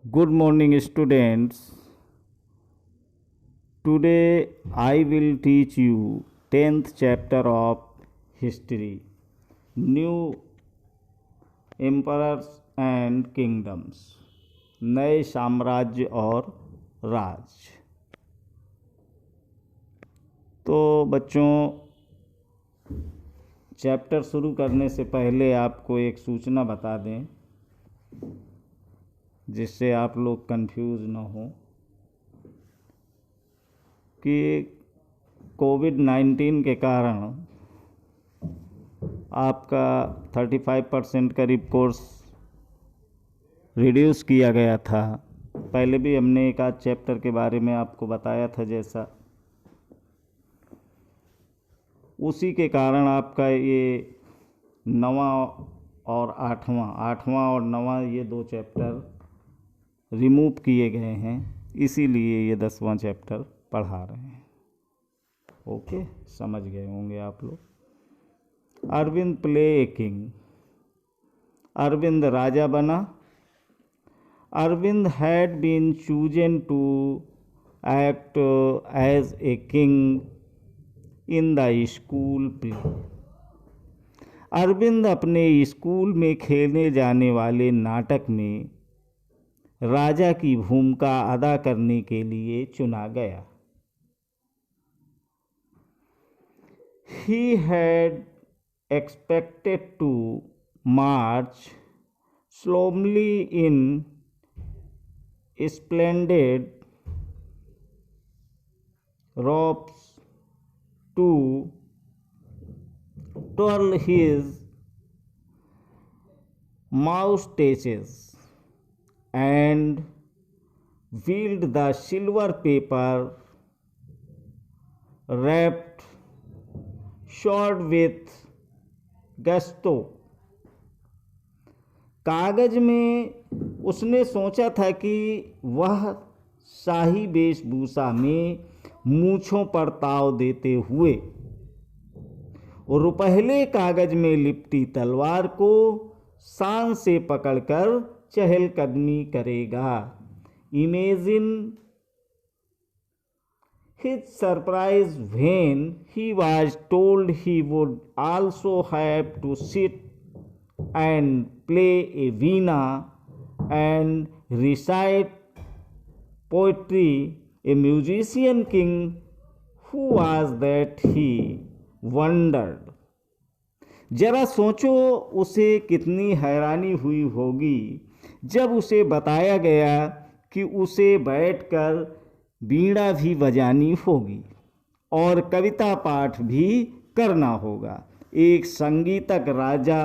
Good morning, students. Today I will teach you 10th chapter of history, New Emperors and Kingdoms, नए साम्राज्य और राज। तो बच्चों, chapter शुरू करने से पहले आपको एक सूचना बता दें जिससे आप लोग कंफ्यूज ना हो कि कोविड-19 के कारण आपका 35% करीब कोर्स रिड्यूस किया गया था। पहले भी हमने एक आध चैप्टर के बारे में आपको बताया था, जैसा उसी के कारण आपका ये 9वां और 8वां और 9वां ये दो चैप्टर रिमूव किए गए हैं, इसीलिए ये 10वां चैप्टर पढ़ा रहे हैं। ओके, समझ गए होंगे आप लोग। Arvind play a king. Arvind राजा बना। Arvind had been chosen to act as a king in the school play. Arvind अपने स्कूल में खेलने जाने वाले नाटक में राजा की भूमिका अदा करने के लिए चुना गया। He had expected to march solemnly in splendid robes to twirl his moustaches and wield the silver paper wrapped sword with gusto। कागज में उसने सोचा था कि वह शाही वेशभूषा में मूँछों पर ताव देते हुए और रुपहले कागज में लिपटी तलवार को शान से पकड़कर चहलकदमी करेगा। Imagine his surprise when he was told he would also have to sit and play a veena and recite poetry. A musician king who was that, he wondered। जरा सोचो उसे कितनी हैरानी हुई होगी जब उसे बताया गया कि उसे बैठकर वीणा भी बजानी होगी और कविता पाठ भी करना होगा। एक संगीतक राजा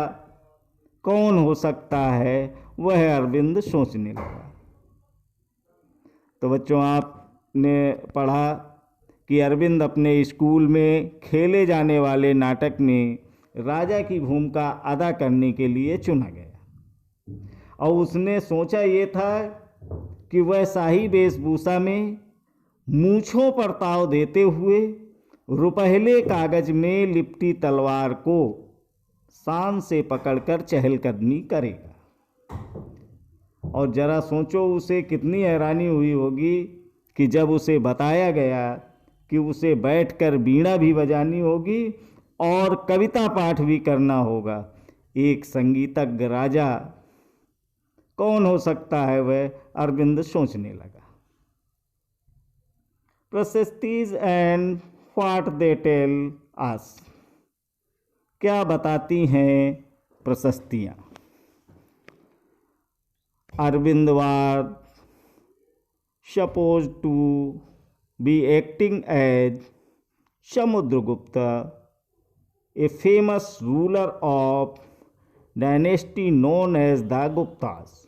कौन हो सकता है, वह अरविंद सोचने लगा। तो बच्चों, आपने पढ़ा कि अरविंद अपने स्कूल में खेले जाने वाले नाटक में राजा की भूमिका अदा करने के लिए चुना गया और उसने सोचा ये था कि वह शाही वेशभूषा में मूँछों पर ताव देते हुए रुपहले कागज में लिपटी तलवार को शान से पकड़कर चहलकदमी करेगा। और जरा सोचो उसे कितनी हैरानी हुई होगी कि जब उसे बताया गया कि उसे बैठकर वीणा भी बजानी होगी और कविता पाठ भी करना होगा। एक संगीतज्ञ राजा कौन हो सकता है, वह अरविंद सोचने लगा। Prashastis and what they tell us. क्या बताती हैं प्रशस्तियाँ। Arvind was suppose to be acting as Samudragupta, a famous ruler of dynasty known as the Guptas.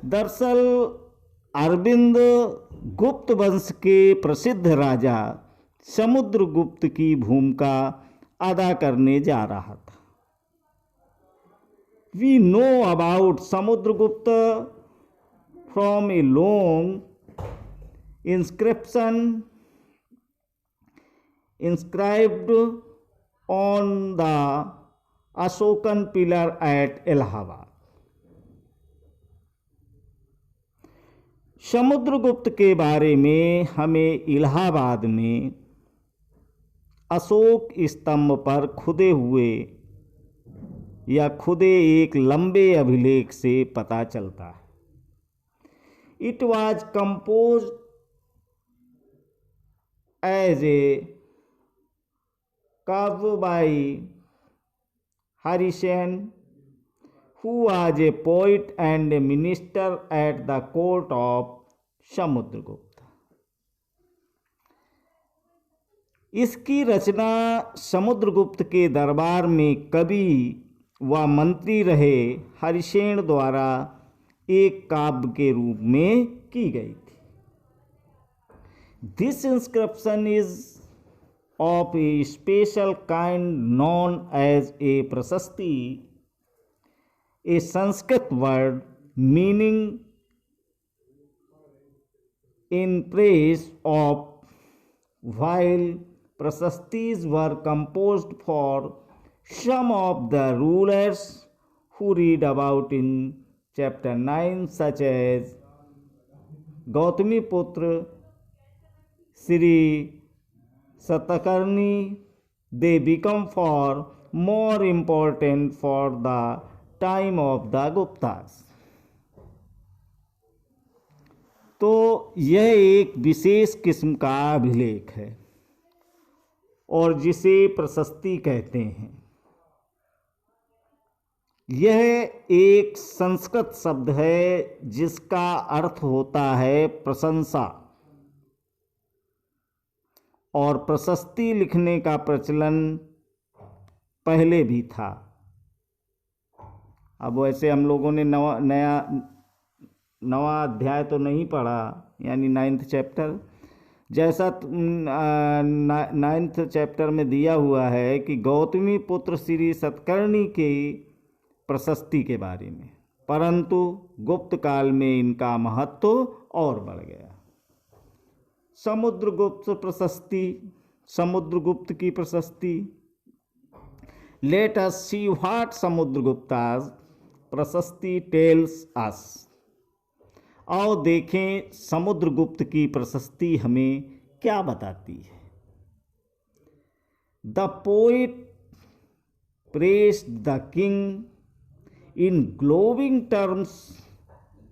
दरअसल अरविंद गुप्त वंश के प्रसिद्ध राजा समुद्रगुप्त की भूमिका अदा करने जा रहा था। We know about Samudragupta from a long inscription inscribed on the Ashokan pillar at Allahabad। Samudragupta के बारे में हमें इलाहाबाद में अशोक स्तंभ पर खुदे हुए या खुदे एक लंबे अभिलेख से पता चलता है। It was compose as a kavya by Harishena, who was a poet and a minister at the court of Samudragupta. इसकी रचना समुद्रगुप्त के दरबार में कवि व मंत्री रहे हरिसेन द्वारा एक काव्य के रूप में की गई थी। This inscription is of a special kind known as a prashasti, a Sanskrit word meaning in praise of, while prasastis were composed for some of the rulers who read about in chapter 9, such as Gautami Putra, Sri Satakarni, they become for more important for the time of the Guptas. तो यह एक विशेष किस्म का अभिलेख है और जिसे प्रशस्ति कहते हैं। यह एक संस्कृत शब्द है जिसका अर्थ होता है प्रशंसा, और प्रशस्ति लिखने का प्रचलन पहले भी था। अब वैसे हम लोगों ने नवा अध्याय तो नहीं पढ़ा, यानी 9th चैप्टर। जैसा 9th चैप्टर में दिया हुआ है कि गौतमी पुत्र श्री सतकर्णी की प्रशस्ति के बारे में, परंतु गुप्त काल में इनका महत्व और बढ़ गया। समुद्रगुप्त प्रशस्ति, समुद्रगुप्त की प्रशस्ति। लेट अस सी व्हाट समुद्रगुप्ता's प्रशस्ति टेल्स अस। आओ देखें समुद्रगुप्त की प्रशस्ति हमें क्या बताती है। The poet praised the king in glowing terms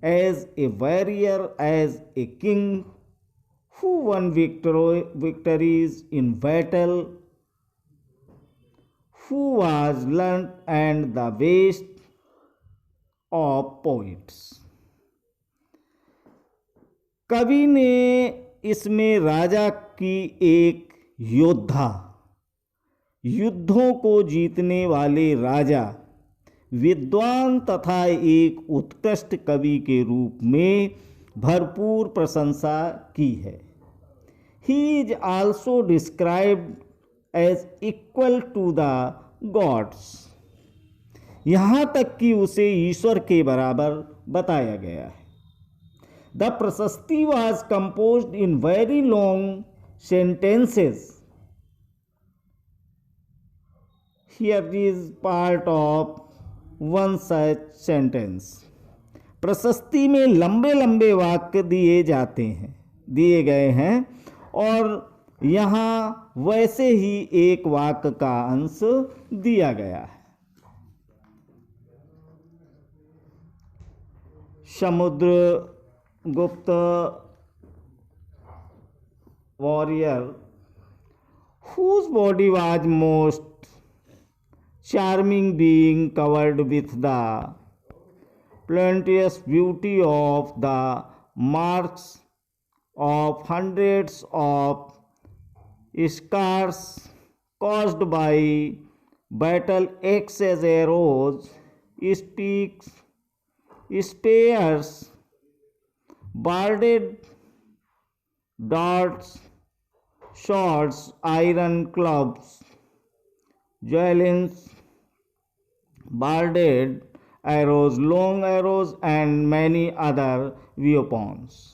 as a warrior, as a king who won victories in battle, who was learned and the best of poets। कवि ने इसमें राजा की एक योद्धा, युद्धों को जीतने वाले राजा, विद्वान तथा एक उत्कृष्ट कवि के रूप में भरपूर प्रशंसा की है। He is also described as equal to the gods। यहाँ तक कि उसे ईश्वर के बराबर बताया गया है। The प्रशस्ति was composed in very long sentences। Here is part of one such sentence। प्रशस्ति में लंबे लंबे वाक्य दिए गए हैं और यहाँ वैसे ही एक वाक्य का अंश दिया गया है। Samudragupta warrior whose body was most charming, being covered with the plenteous beauty of the marks of hundreds of scars caused by battle axes, arrows, sticks, spears, barded darts, swords, iron clubs, javelins, barded arrows, long arrows, and many other weapons।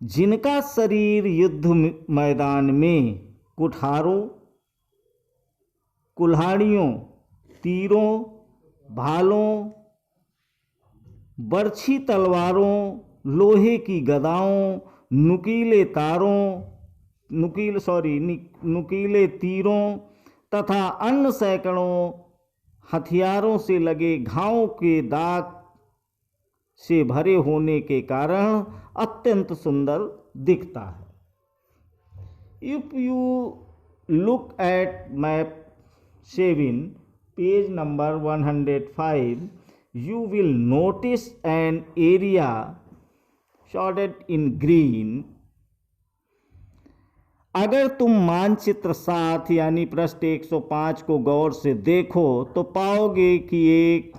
जिनका शरीर युद्ध मैदान में कुठारों, कुल्हाड़ियों, तीरों, भालों, बर्छी तलवारों, लोहे की गदाओं, नुकीले तीरों तथा अन्य सैकड़ों हथियारों से लगे घावों के दाग से भरे होने के कारण अत्यंत सुंदर दिखता है। If you look at map 7, page number 105, you will notice an area shaded in green. अगर तुम मानचित्र 7 यानी पृष्ठ 105 को गौर से देखो तो पाओगे कि एक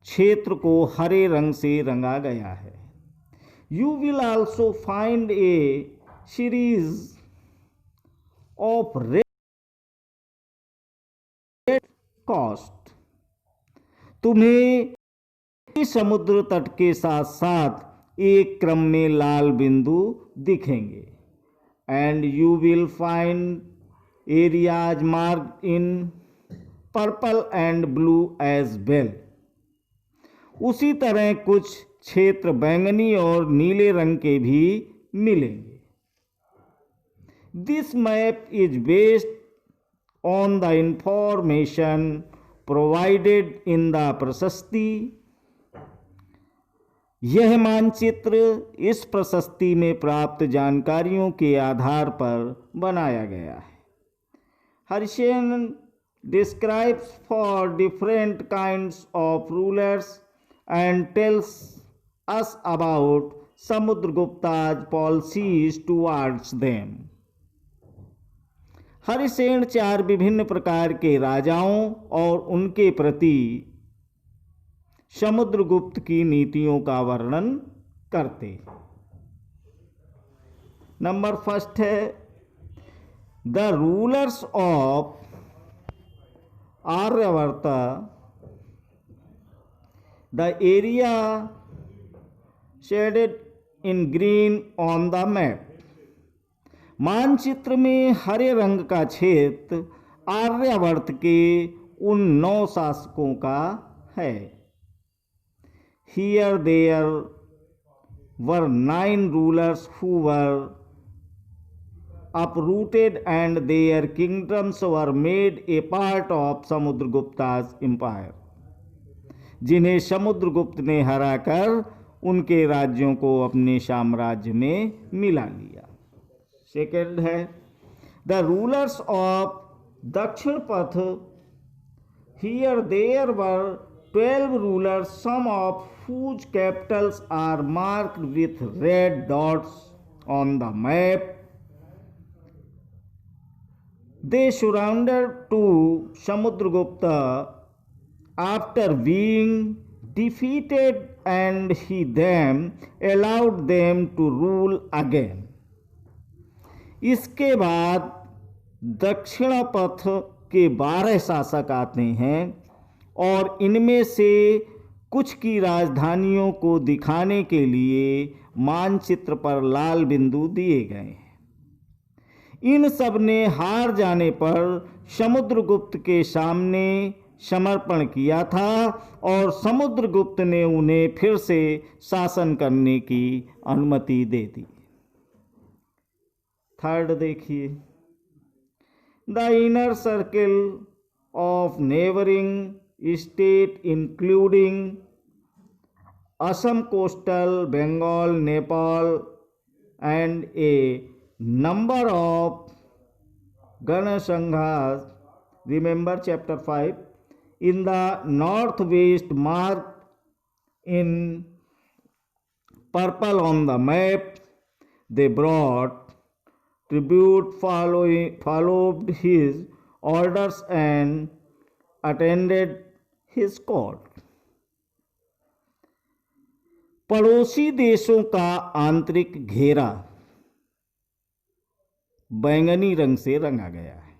क्षेत्र को हरे रंग से रंगा गया है। You will also find a series of red coast. तुम्हें समुद्र तट के साथ साथ एक क्रम में लाल बिंदु दिखेंगे। And you will find areas marked in purple and blue as well. उसी तरह कुछ क्षेत्र बैंगनी और नीले रंग के भी मिलेंगे। This map is based on the information provided in the प्रशस्ति। यह मानचित्र इस प्रशस्ति में प्राप्त जानकारियों के आधार पर बनाया गया है। Harisena describes for different kinds of rulers and tells us about Samudragupta's policies towards them. Harisena 4 विभिन्न प्रकार के राजाओं और उनके प्रति समुद्रगुप्त की नीतियों का वर्णन करते हैं। नंबर 1 है the rulers of Aryavarta, the area shaded in green on the map. मानचित्र में हरे रंग का क्षेत्र आर्यवर्त के उन 9 शासकों का है। Here there were 9 rulers who were uprooted and their kingdoms were made a part of Samudragupta's empire. जिन्हें समुद्रगुप्त ने हराकर उनके राज्यों को अपने साम्राज्य में मिला लिया। सेकंड है द रूलर्स ऑफ दक्षिण पथ। Here there were 12 rulers, some of whose capitals are marked with red dots on the map. They surrendered to Samudragupta after being defeated and he then allowed them to rule again. इसके बाद दक्षिण पथ के 12 शासक आते हैं और इनमें से कुछ की राजधानियों को दिखाने के लिए मानचित्र पर लाल बिंदु दिए गए हैं। इन सब ने हार जाने पर समुद्रगुप्त के सामने समर्पण किया था और समुद्रगुप्त ने उन्हें फिर से शासन करने की अनुमति दे दी। थर्ड देखिए the inner circle of neighbouring state including Assam, coastal Bengal, Nepal and a number of Ganasanghas, remember chapter 5, in the northwest marked in purple on the map. They brought tribute, followed his orders and attended his court. पड़ोसी देशों का आंतरिक घेरा बैंगनी रंग से रंगा गया है।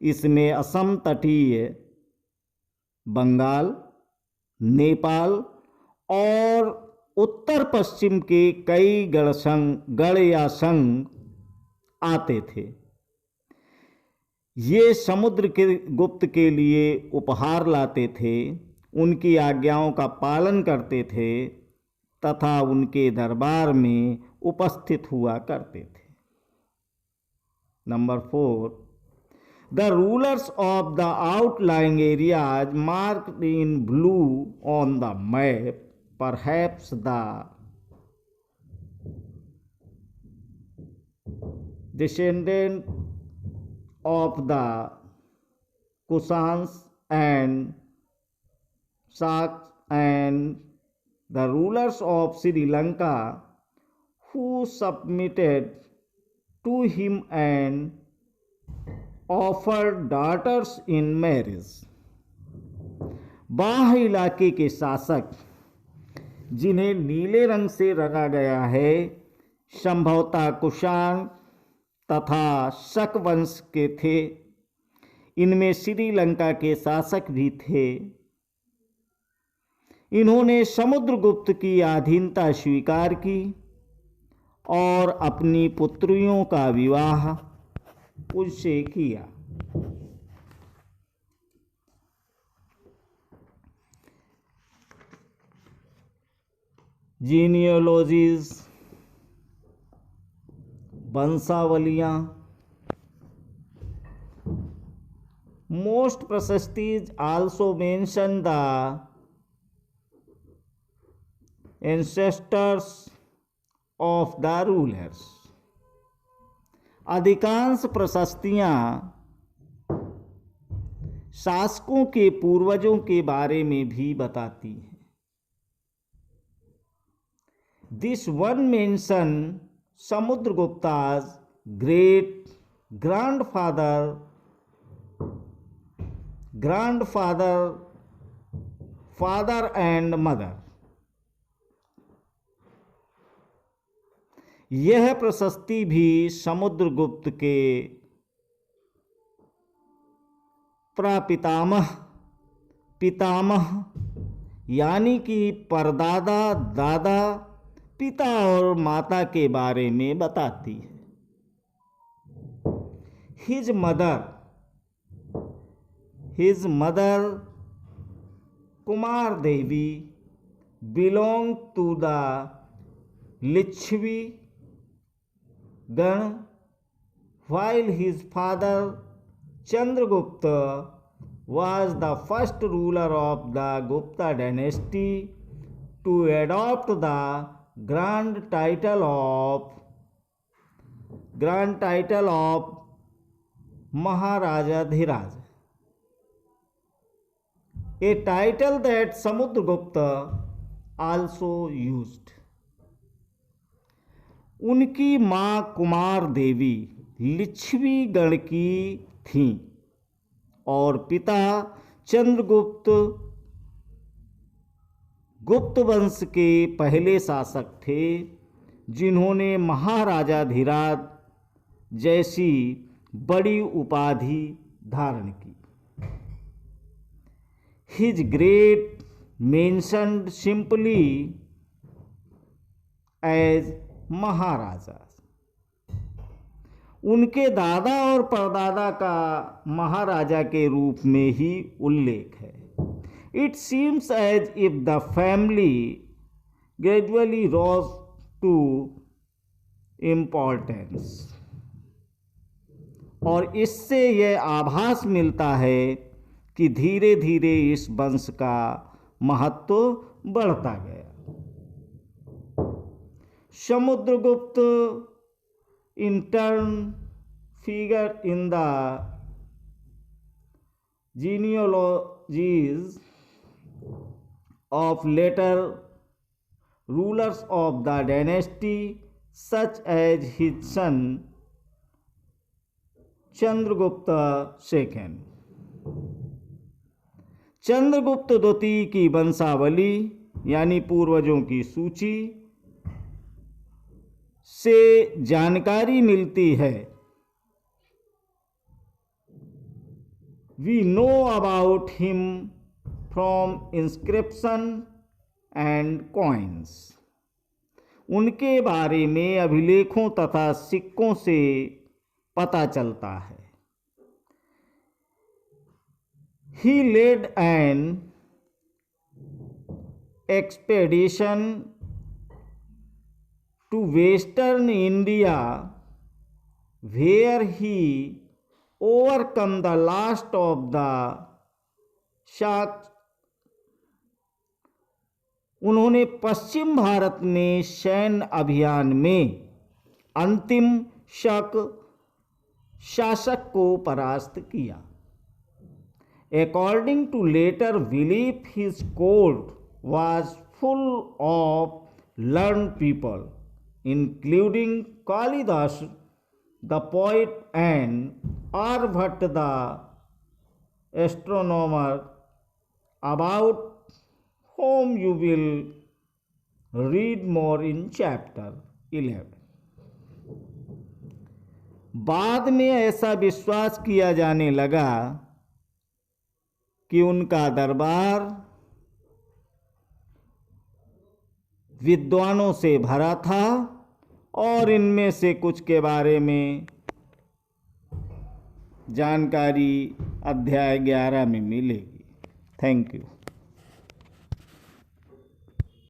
इसमें असम तटीय बंगाल, नेपाल और उत्तर पश्चिम के कई गढ़ या संघ आते थे। ये समुद्र के गुप्त के लिए उपहार लाते थे उनकी आज्ञाओं का पालन करते थे तथा उनके दरबार में उपस्थित हुआ करते थे। Number 4, the rulers of the outlying areas marked in blue on the map, perhaps the descendant of the Kushans and Shaks and the rulers of Sri Lanka who submitted to him and offered daughters in marriage। बाह इलाके के शासक जिन्हें नीले रंग से रंगा गया है संभवतः कुषाण तथा शक वंश के थे। इनमें श्रीलंका के शासक भी थे। इन्होंने समुद्रगुप्त की अधीनता स्वीकार की और अपनी पुत्रियों का विवाह उससे किया। जीनियोलॉजीज, वंशावलियाँ। Most prashastis also mention the ancestors of the rulers. अधिकांश प्रशस्तियाँ शासकों के पूर्वजों के बारे में भी बताती हैं। This one mention Samudragupta's great grandfather, father and mother। यह प्रशस्ति भी समुद्रगुप्त के प्रपितामह, पितामह यानी कि परदादा, दादा, पिता और माता के बारे में बताती है। His mother Kumara Devi belong to the Lichchhavi gana, while his father Chandragupta was the first ruler of the Gupta dynasty to adopt the grand title of Maharajadhiraj, a title that Samudragupta also used। उनकी माँ कुमार देवी लिच्छवी गण की थीं और पिता चंद्रगुप्त गुप्त वंश के पहले शासक थे जिन्होंने महाराजाधिराज जैसी बड़ी उपाधि धारण की। His great mentioned simply as maharaja. उनके दादा और परदादा का महाराजा के रूप में ही उल्लेख है। It seems as if the family gradually rose to importance। और इससे यह आभास मिलता है कि धीरे धीरे इस वंश का महत्व बढ़ता गया। Samudragupta in turn figure in the genealogies of later rulers of the dynasty such as his son Chandragupta II। Chandragupta द्वितीय की वंशावली यानी पूर्वजों की सूची से जानकारी मिलती है। We know about him from inscription and coins। उनके बारे में अभिलेखों तथा सिक्कों से पता चलता है। He led an expedition to western India, where he overcome the last of the Shaks। उन्होंने पश्चिम भारत में सैन्य अभियान में अंतिम शक शासक को परास्त किया। According to later belief, his court was full of learned people, including Kalidas the poet and Aryabhatta the astronomer, about whom you will read more in chapter 11। बाद में ऐसा विश्वास किया जाने लगा कि उनका दरबार विद्वानों से भरा था और इनमें से कुछ के बारे में जानकारी अध्याय 11 में मिलेगी। Thank you.